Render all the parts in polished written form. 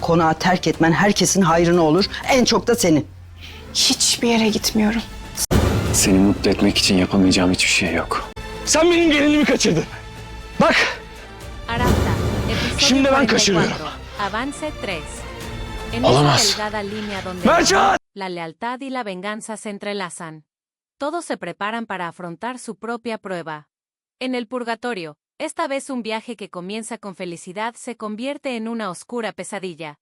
konağı terk etmen herkesin hayrına olur. En çok da senin. Hiçbir yere gitmiyorum. Seni mutlu etmek için yapamayacağım hiçbir şey yok. Sen benim gelinimi kaçırdın. Bak, Arapta, episodio Şimdi ben kaçırıyorum. 44, Avance 3. En Olamaz. esa delgada línea donde Mercan! la lealtad y la venganza se entrelazan. Todos se preparan para afrontar su propia prueba. En el purgatorio, esta vez un viaje que comienza con felicidad se convierte en una oscura pesadilla.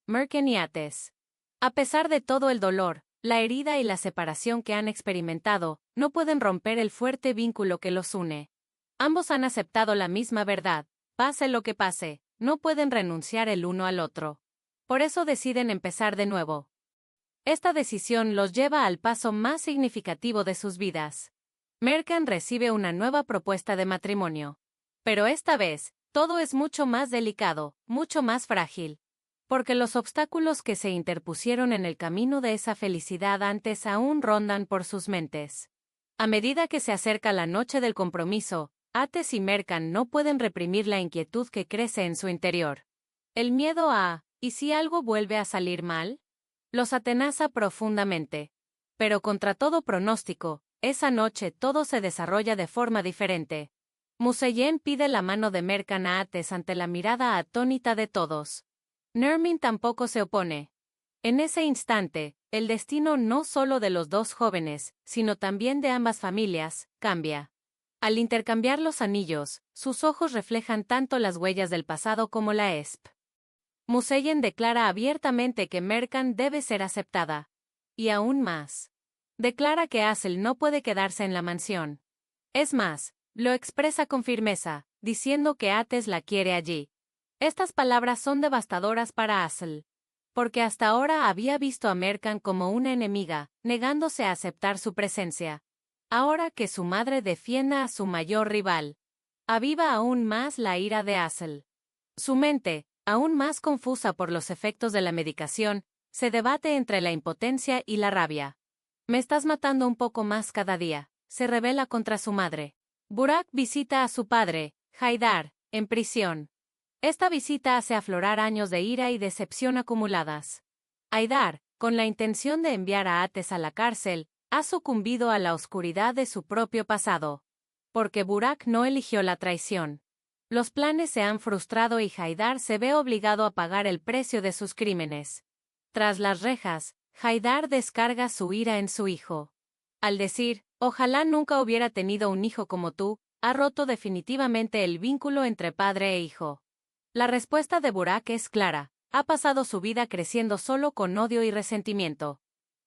Merken y Ates. A pesar de todo el dolor, la herida y la separación que han experimentado, no pueden romper el fuerte vínculo que los une. Ambos han aceptado la misma verdad, pase lo que pase, no pueden renunciar el uno al otro. Por eso deciden empezar de nuevo. Esta decisión los lleva al paso más significativo de sus vidas. Merkan recibe una nueva propuesta de matrimonio. Pero esta vez, todo es mucho más delicado, mucho más frágil. Porque los obstáculos que se interpusieron en el camino de esa felicidad antes aún rondan por sus mentes. A medida que se acerca la noche del compromiso, Ates y Merkan no pueden reprimir la inquietud que crece en su interior. El miedo a, ¿y si algo vuelve a salir mal? Los atenaza profundamente. Pero contra todo pronóstico, esa noche todo se desarrolla de forma diferente. Museyen pide la mano de Merkan a Ates ante la mirada atónita de todos. Nermin tampoco se opone. En ese instante, el destino no solo de los dos jóvenes, sino también de ambas familias, cambia. Al intercambiar los anillos, sus ojos reflejan tanto las huellas del pasado como la ESP. Museyen declara abiertamente que Merkan debe ser aceptada. Y aún más. Declara que Asel no puede quedarse en la mansión. Es más, lo expresa con firmeza, diciendo que Ates la quiere allí. Estas palabras son devastadoras para Asel. Porque hasta ahora había visto a Merkan como una enemiga, negándose a aceptar su presencia. Ahora que su madre defienda a su mayor rival, aviva aún más la ira de Asel. Su mente, aún más confusa por los efectos de la medicación, se debate entre la impotencia y la rabia. Me estás matando un poco más cada día, se rebela contra su madre. Burak visita a su padre, Haidar, en prisión. Esta visita hace aflorar años de ira y decepción acumuladas. Haidar, con la intención de enviar a Ates a la cárcel, ha sucumbido a la oscuridad de su propio pasado. Porque Burak no eligió la traición. Los planes se han frustrado y Haidar se ve obligado a pagar el precio de sus crímenes. Tras las rejas, Haidar descarga su ira en su hijo. Al decir, ojalá nunca hubiera tenido un hijo como tú, ha roto definitivamente el vínculo entre padre e hijo. La respuesta de Burak es clara, ha pasado su vida creciendo solo con odio y resentimiento.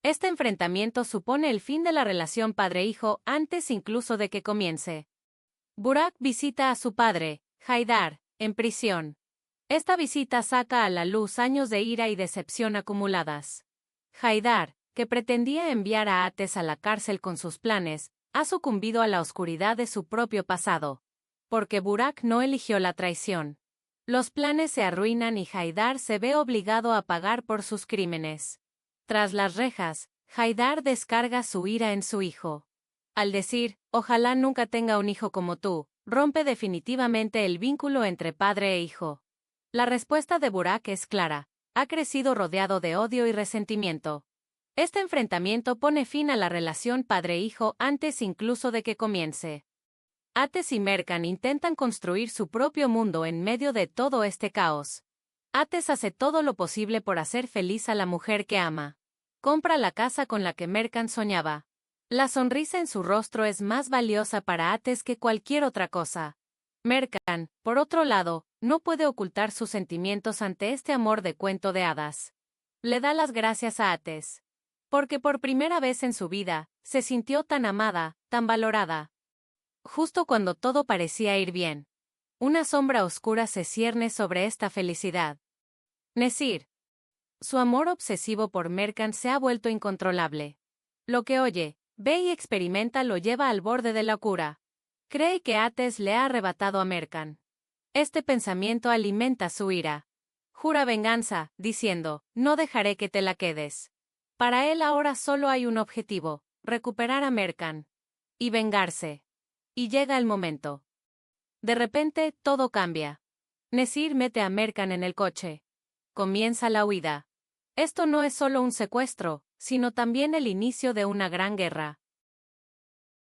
Este enfrentamiento supone el fin de la relación padre-hijo antes incluso de que comience. Burak visita a su padre, Haidar, en prisión. Esta visita saca a la luz años de ira y decepción acumuladas. Haidar, que pretendía enviar a Ates a la cárcel con sus planes, ha sucumbido a la oscuridad de su propio pasado. Porque Burak no eligió la traición. Los planes se arruinan y Haidar se ve obligado a pagar por sus crímenes. Tras las rejas, Haidar descarga su ira en su hijo. Al decir, ojalá nunca tenga un hijo como tú, rompe definitivamente el vínculo entre padre e hijo. La respuesta de Burak es clara, ha crecido rodeado de odio y resentimiento. Este enfrentamiento pone fin a la relación padre-hijo antes incluso de que comience. Ates y Merkan intentan construir su propio mundo en medio de todo este caos. Ates hace todo lo posible por hacer feliz a la mujer que ama. Compra la casa con la que Merkan soñaba. La sonrisa en su rostro es más valiosa para Ates que cualquier otra cosa. Merkan, por otro lado, no puede ocultar sus sentimientos ante este amor de cuento de hadas. Le da las gracias a Ates. Porque por primera vez en su vida, se sintió tan amada, tan valorada. Justo cuando todo parecía ir bien. Una sombra oscura se cierne sobre esta felicidad. Nesir. Su amor obsesivo por Merkan se ha vuelto incontrolable. Lo que oye, ve y experimenta lo lleva al borde de la locura. Cree que Ates le ha arrebatado a Merkan. Este pensamiento alimenta su ira. Jura venganza, diciendo, no dejaré que te la quedes. Para él ahora solo hay un objetivo, recuperar a Merkan. Y vengarse. Y llega el momento. De repente, todo cambia. Nesir mete a Merkan en el coche. comienza la huida. Esto no es solo un secuestro, sino también el inicio de una gran guerra.